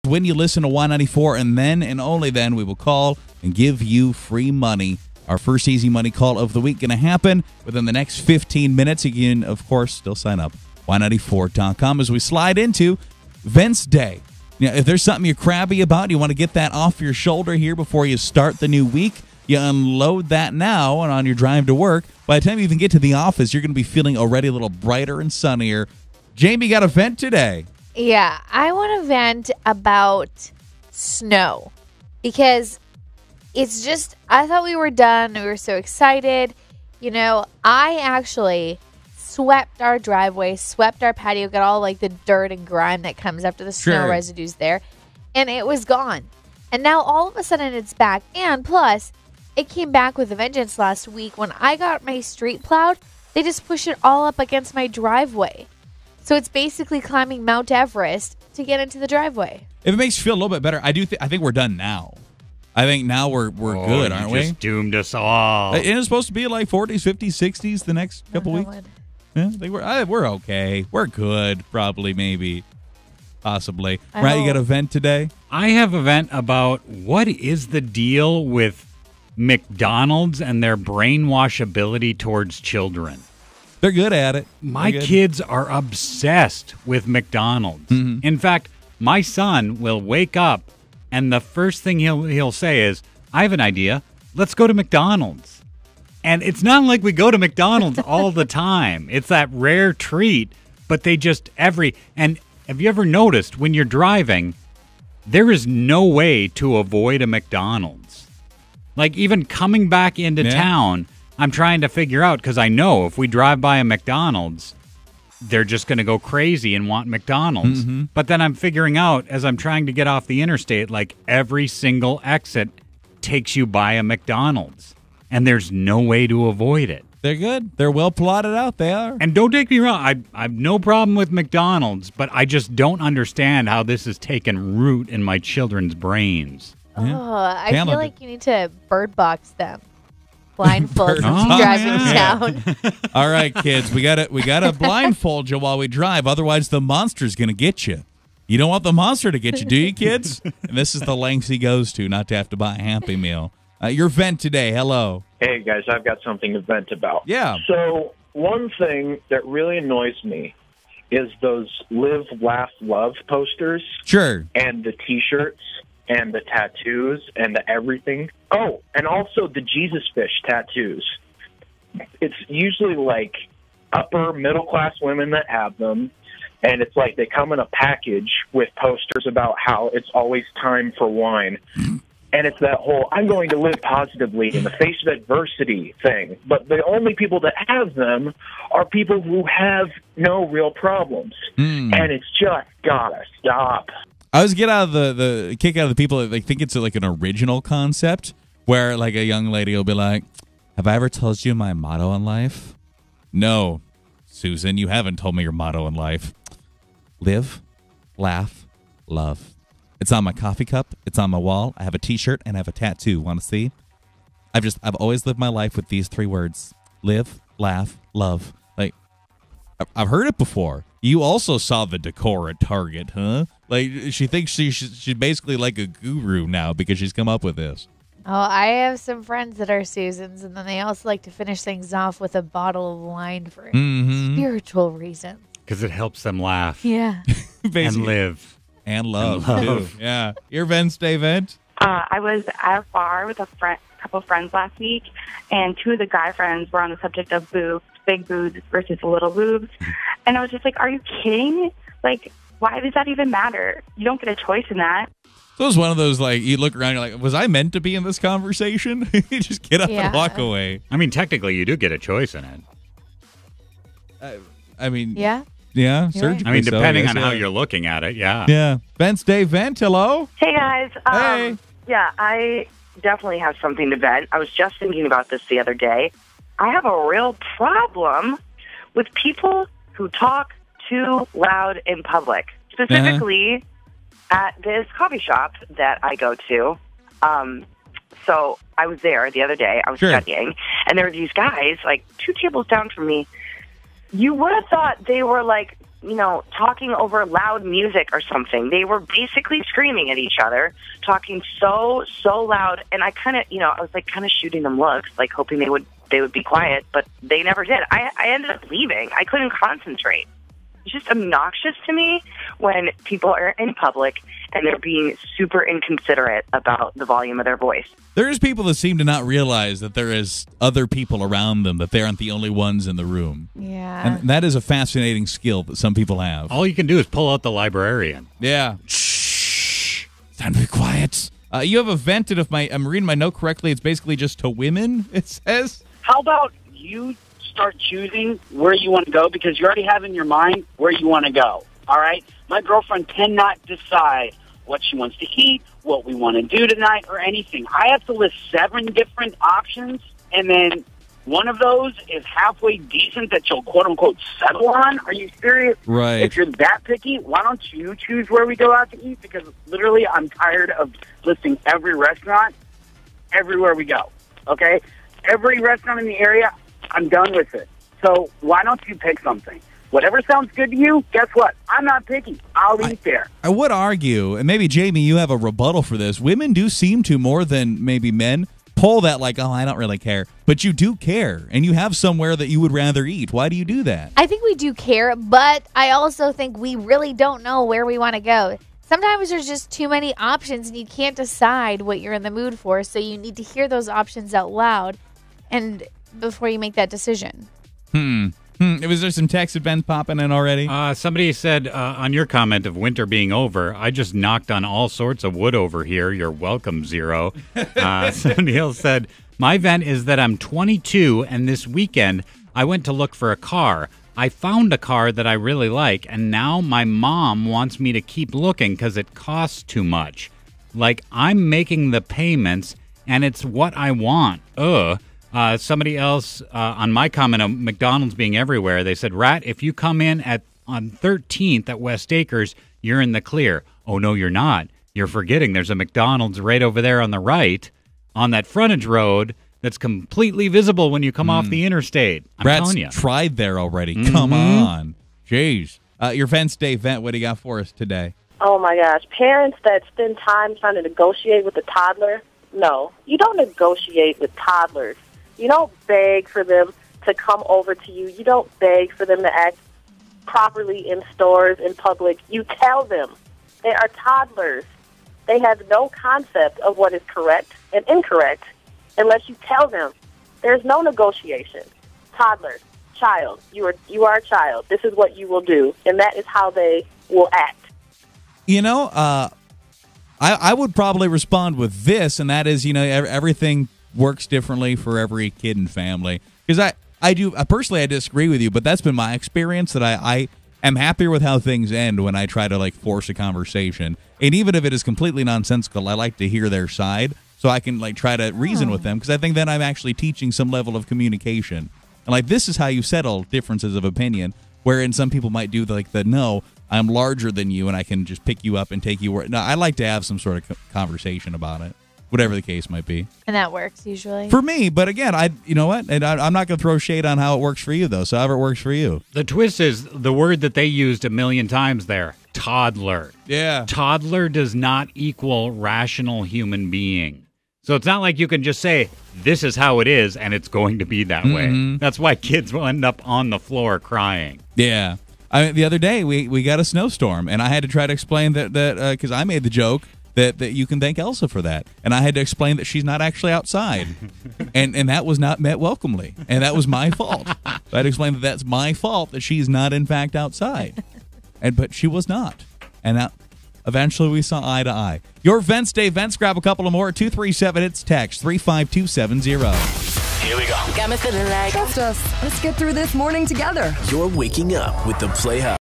When you listen to Y94, and then and only then we will call and give you free money. Our first easy money call of the week going to happen within the next 15 minutes. You can, of course, still sign up. Y94.com as we slide into VentsDay. If there's something you're crabby about, you want to get that off your shoulder here before you start the new week, you unload that now and on your drive to work. By the time you even get to the office, you're going to be feeling already a little brighter and sunnier. Jamie got a vent today. Yeah, I want to vent about snow because it's just, I thought we were done. We were so excited. I actually swept our driveway, swept our patio, got all like the dirt and grime that comes after the snow residues there, and it was gone. And now all of a sudden it's back. And plus, it came back with a vengeance last week when I got my street plowed. They just pushed it all up against my driveway. So it's basically climbing Mount Everest to get into the driveway. If it makes you feel a little bit better, I think we're done now. I think now we're good, aren't we? Just doomed us all. And it's supposed to be like 40s, 50s, 60s the next couple weeks. Yeah, we're okay. We're good, probably, maybe, possibly. Right, you got a vent today? I have a vent about what is the deal with McDonald's and their brainwash ability towards children. They're good at it. My kids are obsessed with McDonald's. Mm-hmm. In fact, my son will wake up and the first thing he'll say is, I have an idea. Let's go to McDonald's. And it's not like we go to McDonald's all the time. It's that rare treat, but they just and have you ever noticed when you're driving, there is no way to avoid a McDonald's. Like even coming back into town, I'm trying to figure out, because I know if we drive by a McDonald's, they're just going to go crazy and want McDonald's. Mm-hmm. But then I'm figuring out, as I'm trying to get off the interstate, like every single exit takes you by a McDonald's. And there's no way to avoid it. They're good. They're well plotted out. They are. And don't take me wrong. I have no problem with McDonald's, but I just don't understand how this has taken root in my children's brains. Yeah. Oh, I feel like you need to bird box them. Blindfold driving down. All right, kids, we gotta blindfold you while we drive. Otherwise, the monster's gonna get you. You don't want the monster to get you, do you, kids? And this is the lengths he goes to not to have to buy a Happy Meal. Your vent today. Hello. Hey guys, I've got something to vent about. Yeah. So one thing that really annoys me is those Live, Laugh, Love posters. Sure. And the T-shirts. And the tattoos and the everything. Oh, and also the Jesus fish tattoos. It's usually like upper middle class women that have them, and it's like they come in a package with posters about how it's always time for wine. And it's that whole I'm going to live positively in the face of adversity thing. But the only people that have them are people who have no real problems. And it's just gotta stop. I always get out of the kick out of the people that think it's like an original concept where like a young lady will be like, have I ever told you my motto in life? No, Susan, you haven't told me your motto in life. Live, laugh, love. It's on my coffee cup. It's on my wall. I have a T-shirt and I have a tattoo. Want to see? I've always lived my life with these 3 words. Live, laugh, love. Like, I've heard it before. You also saw the decor at Target, huh? Like, she thinks she's basically like a guru now because she's come up with this. Oh, I have some friends that are Susans, and then they also like to finish things off with a bottle of wine for spiritual reasons. Because it helps them laugh. Yeah. And live. And love, too. Yeah. Your VentsDay vent? I was at a bar with a couple friends last week, and 2 of the guy friends were on the subject of boobs, big boobs versus little boobs. And I was just like, are you kidding? Like, why does that even matter? You don't get a choice in that. So it was one of those, like, you look around, you're like, was I meant to be in this conversation? You just get up and walk away. I mean, technically, you do get a choice in it. I mean... Yeah? Yeah, surgically. I mean, depending on how you're looking at it, yeah. Yeah. VentsDay vent, hello? Hey, guys. Hey. Yeah, I definitely have something to vent. I was just thinking about this the other day. I have a real problem with people who talk too loud in public, specifically at this coffee shop that I go to. So I was there the other day. I was studying, and there were these guys, like 2 tables down from me. You would have thought they were like talking over loud music or something. They were basically screaming at each other, talking so loud, and I kind of, I was like kind of shooting them looks, like hoping they would be quiet, but they never did. I ended up leaving. I couldn't concentrate. It's just obnoxious to me when people are in public and they're being super inconsiderate about the volume of their voice. There's people that seem to not realize that there is other people around them, that they aren't the only ones in the room. Yeah. And that is a fascinating skill that some people have. All you can do is pull out the librarian. Yeah. Shh. Time to be quiet. You have a vent, and if I'm reading my note correctly, it's basically just to women, it says. How about you start choosing where you want to go, because you already have in your mind where you want to go, all right? My girlfriend cannot decide what she wants to eat, what we want to do tonight, or anything. I have to list 7 different options, and then one of those is halfway decent that you'll quote-unquote settle on. Are you serious? Right. If you're that picky, why don't you choose where we go out to eat? Because literally I'm tired of listing every restaurant everywhere we go, okay? Every restaurant in the area, I'm done with it. So why don't you pick something? Whatever sounds good to you, guess what? I'm not picky. I'll eat there. I would argue, and maybe, Jamie, you have a rebuttal for this. Women do seem to, more than maybe men, pull that like, oh, I don't really care. But you do care, and you have somewhere that you would rather eat. Why do you do that? I think we do care, but I also think we really don't know where we want to go. Sometimes there's just too many options, and you can't decide what you're in the mood for, so you need to hear those options out loud and before you make that decision. Was there some text events popping in already? Somebody said on your comment of winter being over, I just knocked on all sorts of wood over here. You're welcome, Zero. So Neil said, my vent is that I'm 22, and this weekend I went to look for a car. I found a car that I really like, and now my mom wants me to keep looking because it costs too much. Like, I'm making the payments, and it's what I want. Somebody else on my comment of McDonald's being everywhere, they said, Rat, if you come in on 13th at West Acres, you're in the clear. Oh, no, you're not. You're forgetting there's a McDonald's right over there on the right on that frontage road that's completely visible when you come off the interstate. I'm telling you. Tried there already. Come on. Jeez. Your VentsDay vent, what do you got for us today? Oh, my gosh. Parents that spend time trying to negotiate with a toddler, no. You don't negotiate with toddlers. You don't beg for them to come over to you. You don't beg for them to act properly in stores, in public. You tell them. They are toddlers. They have no concept of what is correct and incorrect unless you tell them. There's no negotiation. Toddler, child, you are a child. This is what you will do, and that is how they will act. I would probably respond with this, and that is, everything works differently for every kid and family. Because I personally, I disagree with you, but that's been my experience, that I am happier with how things end when I try to force a conversation. And even if it is completely nonsensical, I like to hear their side so I can try to reason with them, because I think then I'm actually teaching some level of communication. And this is how you settle differences of opinion, wherein some people might do the no, I'm larger than you and I can just pick you up and take you where. No, I like to have some sort of conversation about it, whatever the case might be. And that works usually. For me, but again, you know what? And I'm not going to throw shade on how it works for you, though, so however it works for you. The twist is the word that they used a million times there, toddler. Yeah. Toddler does not equal rational human being. So it's not like you can just say, this is how it is, and it's going to be that way. That's why kids will end up on the floor crying. Yeah. The other day, we got a snowstorm, and I had to try to explain that because I made the joke that you can thank Elsa for that. And I had to explain that she's not actually outside. and that was not met welcomely. And that was my fault. So I had to explain that that's my fault that she's not, in fact, outside. But she was not. And that eventually we saw eye to eye. Your VentsDay vents, grab a couple of more. 237, it's text 35270. Here we go. Got me feeling like. Trust us. Let's get through this morning together. You're waking up with the Playhouse.